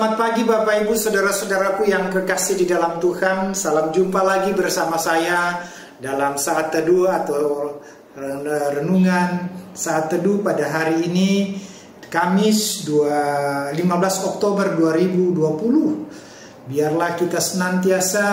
Selamat pagi Bapak Ibu saudara-saudaraku yang kekasih di dalam Tuhan. Salam jumpa lagi bersama saya dalam saat teduh atau renungan saat teduh pada hari ini, Kamis 15 Oktober 2020. Biarlah kita senantiasa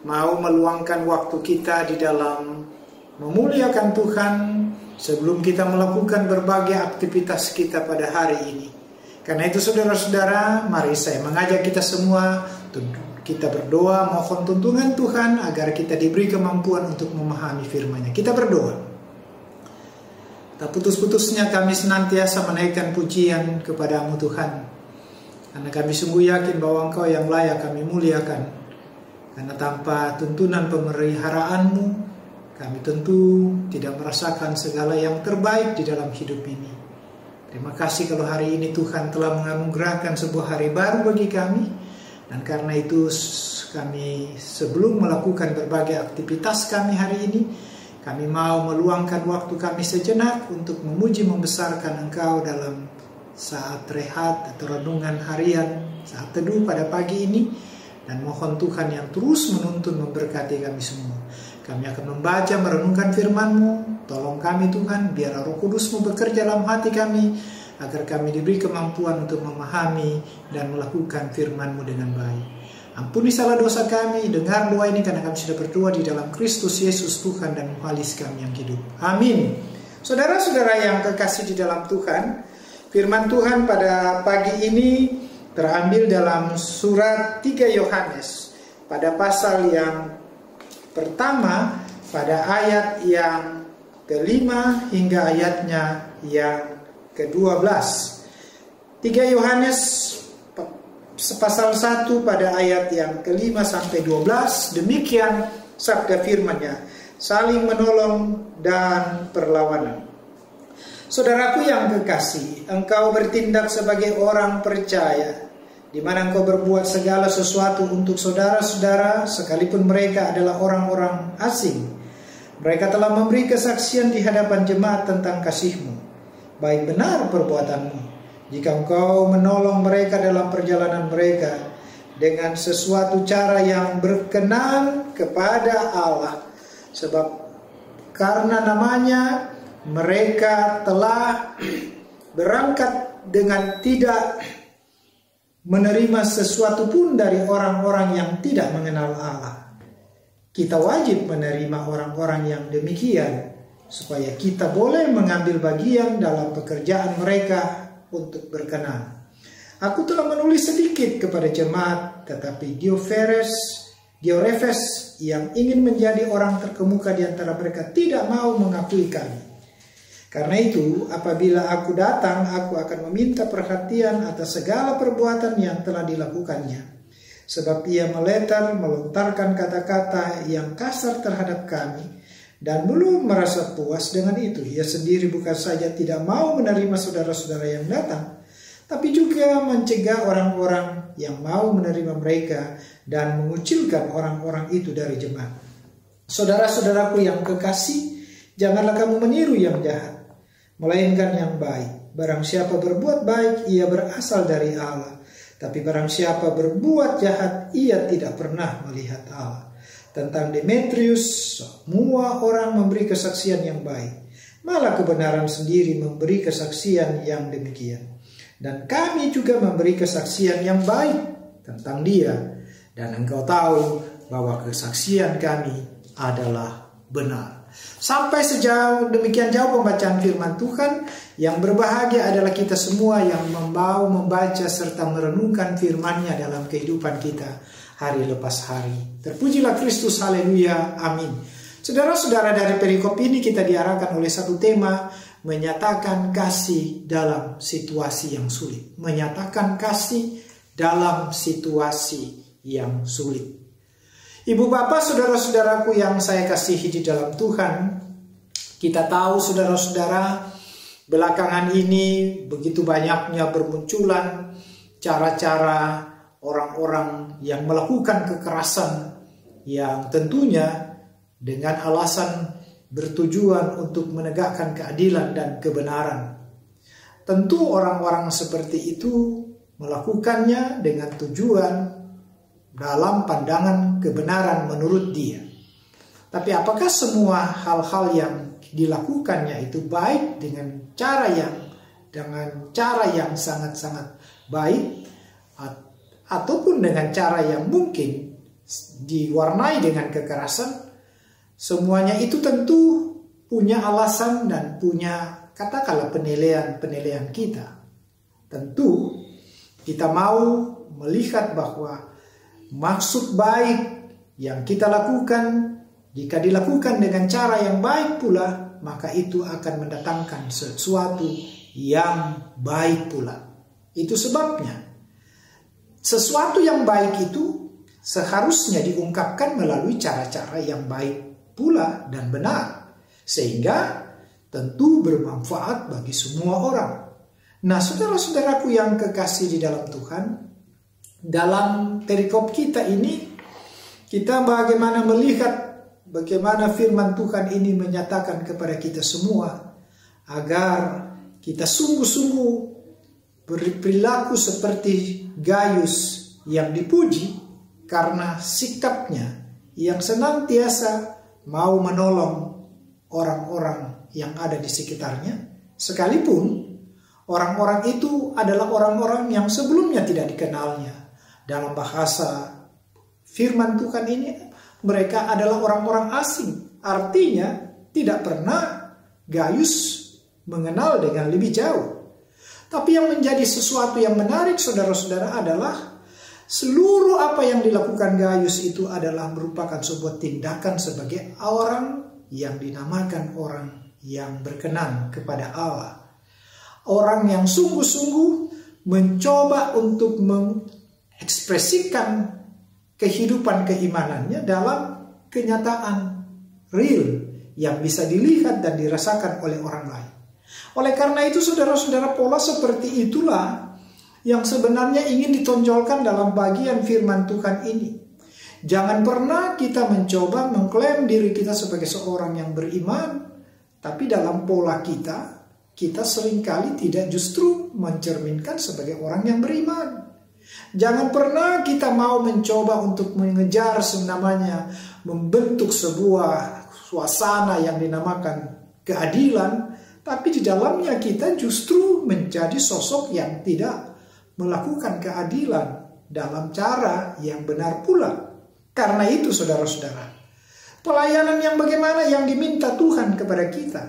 mau meluangkan waktu kita di dalam memuliakan Tuhan sebelum kita melakukan berbagai aktivitas kita pada hari ini. Karena itu saudara-saudara, mari saya mengajak kita semua, kita berdoa mohon tuntunan Tuhan agar kita diberi kemampuan untuk memahami firman-Nya. Kita berdoa. Tak putus-putusnya kami senantiasa menaikkan pujian kepadamu Tuhan. Karena kami sungguh yakin bahwa Engkau yang layak kami muliakan. Karena tanpa tuntunan pemeliharaanmu, kami tentu tidak merasakan segala yang terbaik di dalam hidup ini. Terima kasih kalau hari ini Tuhan telah menganugerahkan sebuah hari baru bagi kami. Dan karena itu kami sebelum melakukan berbagai aktivitas kami hari ini, kami mau meluangkan waktu kami sejenak untuk memuji membesarkan Engkau dalam saat rehat atau renungan harian, saat teduh pada pagi ini. Dan mohon Tuhan yang terus menuntun memberkati kami semua. Kami akan membaca, merenungkan firman-Mu. Tolong kami Tuhan, biar Roh Kudus-Mu bekerja dalam hati kami, agar kami diberi kemampuan untuk memahami dan melakukan firman-Mu dengan baik. Ampuni salah dosa kami, dengar doa ini karena kami sudah berdoa di dalam Kristus Yesus Tuhan dan Muhalis kami yang hidup. Amin. Saudara-saudara yang kekasih di dalam Tuhan, firman Tuhan pada pagi ini terambil dalam surat 3 Yohanes pada pasal yang pertama, pada ayat yang ke-5 hingga ayatnya yang ke-12. 3 Yohanes pasal 1 pada ayat yang ke-5 sampai 12. Demikian sabda firman-Nya, saling menolong dan perlawanan. Saudaraku yang kekasih, engkau bertindak sebagai orang percaya, di mana engkau berbuat segala sesuatu untuk saudara-saudara, sekalipun mereka adalah orang-orang asing. Mereka telah memberi kesaksian di hadapan jemaat tentang kasih-Mu. Baik benar perbuatanmu, jika engkau menolong mereka dalam perjalanan mereka dengan sesuatu cara yang berkenan kepada Allah. Sebab karena namanya mereka telah berangkat dengan tidak menerima sesuatu pun dari orang-orang yang tidak mengenal Allah. Kita wajib menerima orang-orang yang demikian, supaya kita boleh mengambil bagian dalam pekerjaan mereka untuk berkenan. Aku telah menulis sedikit kepada jemaat, tetapi Diorefes yang ingin menjadi orang terkemuka di antara mereka tidak mau mengakui kami. Karena itu, apabila aku datang, aku akan meminta perhatian atas segala perbuatan yang telah dilakukannya. Sebab ia melontarkan kata-kata yang kasar terhadap kami, dan belum merasa puas dengan itu. Ia sendiri bukan saja tidak mau menerima saudara-saudara yang datang, tapi juga mencegah orang-orang yang mau menerima mereka dan mengucilkan orang-orang itu dari jemaat. Saudara-saudaraku yang kekasih, janganlah kamu meniru yang jahat, melainkan yang baik. Barang siapa berbuat baik, ia berasal dari Allah. Tapi barang siapa berbuat jahat, ia tidak pernah melihat Allah. Tentang Demetrius, semua orang memberi kesaksian yang baik. Malah kebenaran sendiri memberi kesaksian yang demikian. Dan kami juga memberi kesaksian yang baik tentang dia. Dan engkau tahu bahwa kesaksian kami adalah benar. Sampai sejauh demikian jauh pembacaan firman Tuhan. Yang berbahagia adalah kita semua yang mau membaca serta merenungkan firman-Nya dalam kehidupan kita hari lepas hari. Terpujilah Kristus, haleluya, amin. Saudara-saudara, dari perikop ini kita diarahkan oleh satu tema, menyatakan kasih dalam situasi yang sulit. Menyatakan kasih dalam situasi yang sulit. Ibu bapak, saudara-saudaraku yang saya kasihi di dalam Tuhan, kita tahu saudara-saudara, belakangan ini begitu banyaknya bermunculan cara-cara orang-orang yang melakukan kekerasan yang tentunya dengan alasan bertujuan untuk menegakkan keadilan dan kebenaran. Tentu orang-orang seperti itu melakukannya dengan tujuan dalam pandangan kebenaran menurut dia. Tapi apakah semua hal-hal yang dilakukannya itu baik dengan cara yang sangat-sangat baik, ataupun dengan cara yang mungkin diwarnai dengan kekerasan? Semuanya itu tentu punya alasan dan punya katakanlah penilaian kita. Tentu kita mau melihat bahwa maksud baik yang kita lakukan, jika dilakukan dengan cara yang baik pula, maka itu akan mendatangkan sesuatu yang baik pula. Itu sebabnya sesuatu yang baik itu seharusnya diungkapkan melalui cara-cara yang baik pula dan benar, sehingga tentu bermanfaat bagi semua orang. Nah, saudara-saudaraku yang kekasih di dalam Tuhan, dalam perikop kita ini, kita bagaimana firman Tuhan ini menyatakan kepada kita semua agar kita sungguh-sungguh berperilaku seperti Gaius yang dipuji karena sikapnya yang senantiasa mau menolong orang-orang yang ada di sekitarnya, sekalipun orang-orang itu adalah orang-orang yang sebelumnya tidak dikenalnya. Dalam bahasa firman Tuhan ini, mereka adalah orang-orang asing. Artinya tidak pernah Gaius mengenal dengan lebih jauh. Tapi yang menjadi sesuatu yang menarik, saudara-saudara, adalah seluruh apa yang dilakukan Gaius itu adalah merupakan sebuah tindakan sebagai orang yang dinamakan orang yang berkenan kepada Allah. Orang yang sungguh-sungguh mencoba untuk mengekspresikan kehidupan keimanannya dalam kenyataan real yang bisa dilihat dan dirasakan oleh orang lain. Oleh karena itu, saudara-saudara, pola seperti itulah yang sebenarnya ingin ditonjolkan dalam bagian firman Tuhan ini. Jangan pernah kita mencoba mengklaim diri kita sebagai seorang yang beriman, tapi dalam pola kita seringkali tidak justru mencerminkan sebagai orang yang beriman. Jangan pernah kita mau mencoba untuk mengejar senamanya membentuk sebuah suasana yang dinamakan keadilan, tapi di dalamnya kita justru menjadi sosok yang tidak melakukan keadilan dalam cara yang benar pula. Karena itu, saudara-saudara, pelayanan yang bagaimana yang diminta Tuhan kepada kita?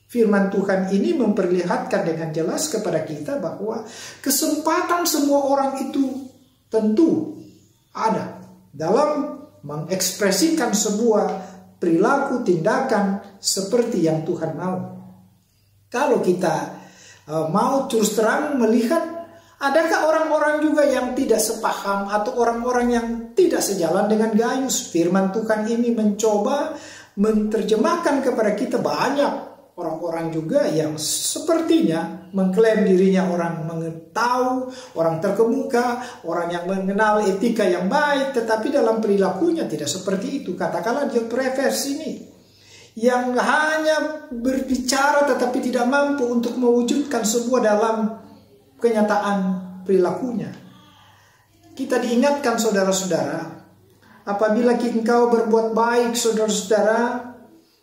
Firman Tuhan ini memperlihatkan dengan jelas kepada kita bahwa kesempatan semua orang itu tentu ada dalam mengekspresikan sebuah perilaku tindakan seperti yang Tuhan mau. Kalau kita mau terus terang melihat, adakah orang-orang juga yang tidak sepaham atau orang-orang yang tidak sejalan dengan Gaius? Firman Tuhan ini mencoba menerjemahkan kepada kita banyak orang-orang juga yang sepertinya mengklaim dirinya orang mengetahui, orang terkemuka, orang yang mengenal etika yang baik, tetapi dalam perilakunya tidak seperti itu. Katakanlah dia pervers ini, yang hanya berbicara tetapi tidak mampu untuk mewujudkan sebuah dalam kenyataan perilakunya. Kita diingatkan, saudara-saudara, apabila engkau berbuat baik, saudara-saudara,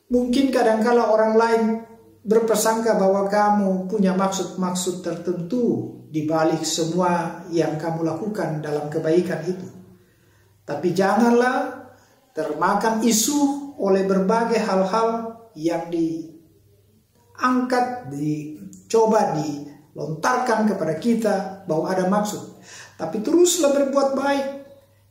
mungkin kadangkala orang lain berprasangka bahwa kamu punya maksud-maksud tertentu di balik semua yang kamu lakukan dalam kebaikan itu. Tapi janganlah termakan isu oleh berbagai hal-hal yang diangkat, dicoba dilontarkan kepada kita bahwa ada maksud. Tapi teruslah berbuat baik.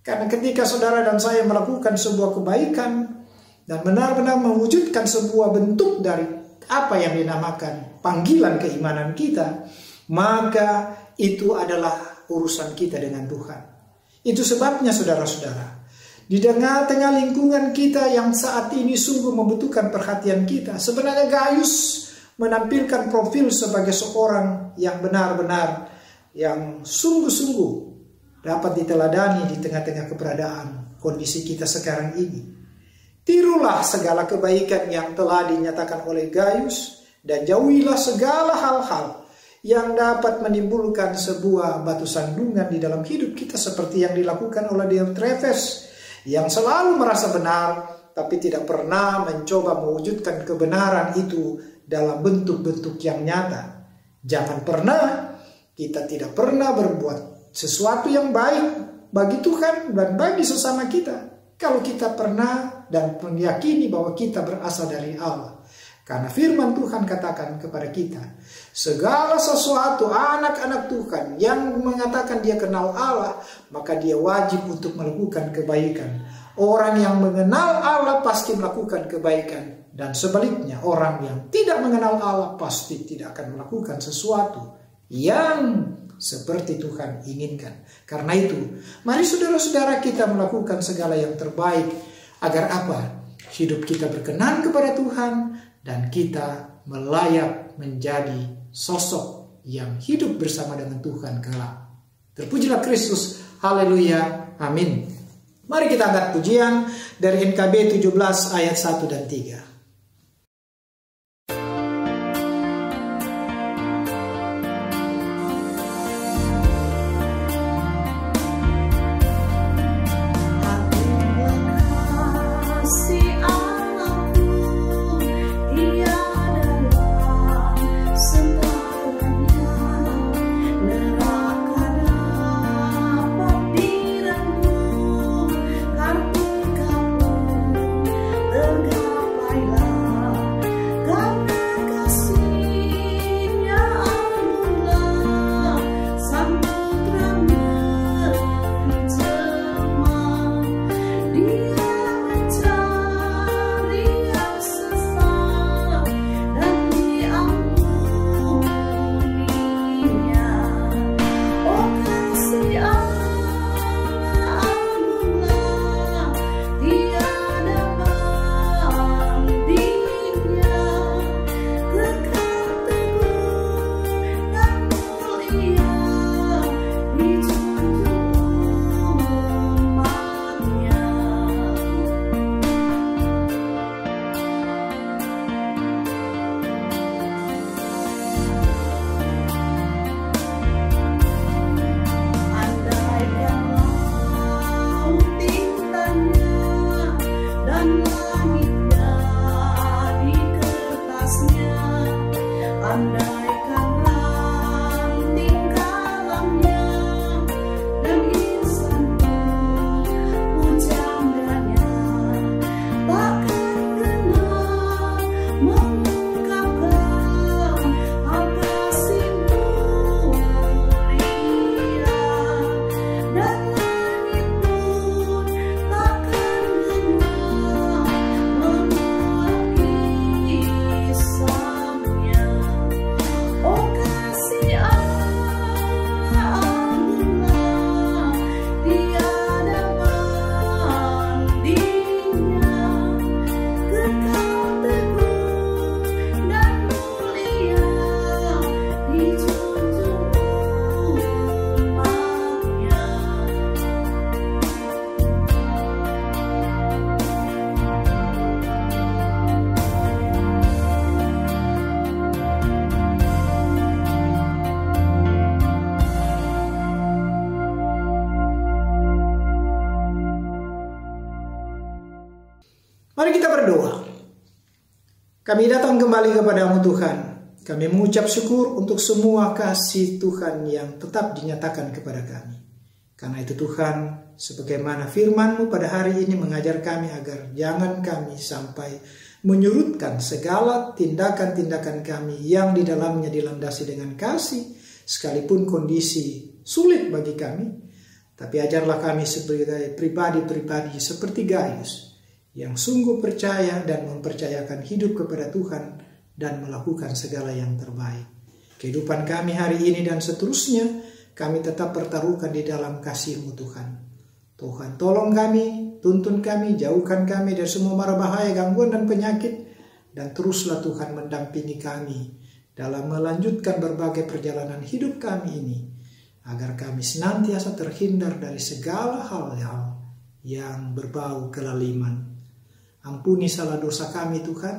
Karena ketika saudara dan saya melakukan sebuah kebaikan dan benar-benar mewujudkan sebuah bentuk dari apa yang dinamakan panggilan keimanan kita, maka itu adalah urusan kita dengan Tuhan. Itu sebabnya, saudara-saudara, di tengah-tengah lingkungan kita yang saat ini sungguh membutuhkan perhatian kita, sebenarnya Gaius menampilkan profil sebagai seorang yang benar-benar, yang sungguh-sungguh dapat diteladani di tengah-tengah keberadaan kondisi kita sekarang ini. Tirulah segala kebaikan yang telah dinyatakan oleh Gaius dan jauhilah segala hal-hal yang dapat menimbulkan sebuah batu sandungan di dalam hidup kita, seperti yang dilakukan oleh Diotrephes yang selalu merasa benar tapi tidak pernah mencoba mewujudkan kebenaran itu dalam bentuk-bentuk yang nyata. Jangan pernah, kita tidak pernah berbuat sesuatu yang baik bagi Tuhan dan bagi sesama kita kalau kita pernah dan meyakini bahwa kita berasal dari Allah. Karena firman Tuhan katakan kepada kita, segala sesuatu anak-anak Tuhan yang mengatakan dia kenal Allah, maka dia wajib untuk melakukan kebaikan. Orang yang mengenal Allah pasti melakukan kebaikan. Dan sebaliknya, orang yang tidak mengenal Allah pasti tidak akan melakukan sesuatu yang seperti Tuhan inginkan. Karena itu, mari saudara-saudara kita melakukan segala yang terbaik. Agar apa? Hidup kita berkenan kepada Tuhan dan kita melayak menjadi sosok yang hidup bersama dengan Tuhan kelak. Terpujilah Kristus. Haleluya. Amin. Mari kita angkat pujian dari NKB 17 ayat 1 dan 3. Mari kita berdoa. Kami datang kembali kepadamu Tuhan. Kami mengucap syukur untuk semua kasih Tuhan yang tetap dinyatakan kepada kami. Karena itu Tuhan, sebagaimana firman-Mu pada hari ini mengajar kami agar jangan kami sampai menyurutkan segala tindakan-tindakan kami yang di dalamnya dilandasi dengan kasih, sekalipun kondisi sulit bagi kami. Tapi ajarlah kami sebagai pribadi-pribadi seperti Gaius, yang sungguh percaya dan mempercayakan hidup kepada Tuhan dan melakukan segala yang terbaik. Kehidupan kami hari ini dan seterusnya, kami tetap pertaruhkan di dalam kasih-Mu Tuhan. Tuhan tolong kami, tuntun kami, jauhkan kami dari semua mara bahaya, gangguan dan penyakit. Dan teruslah Tuhan mendampingi kami dalam melanjutkan berbagai perjalanan hidup kami ini, agar kami senantiasa terhindar dari segala hal-hal yang berbau kelaliman. Ampuni salah dosa kami Tuhan.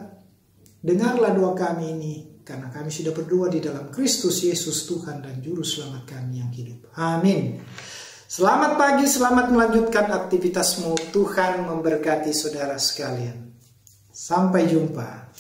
Dengarlah doa kami ini karena kami sudah berdoa di dalam Kristus Yesus Tuhan dan Juru Selamat kami yang hidup. Amin. Selamat pagi, selamat melanjutkan aktivitasmu. Tuhan memberkati saudara sekalian. Sampai jumpa.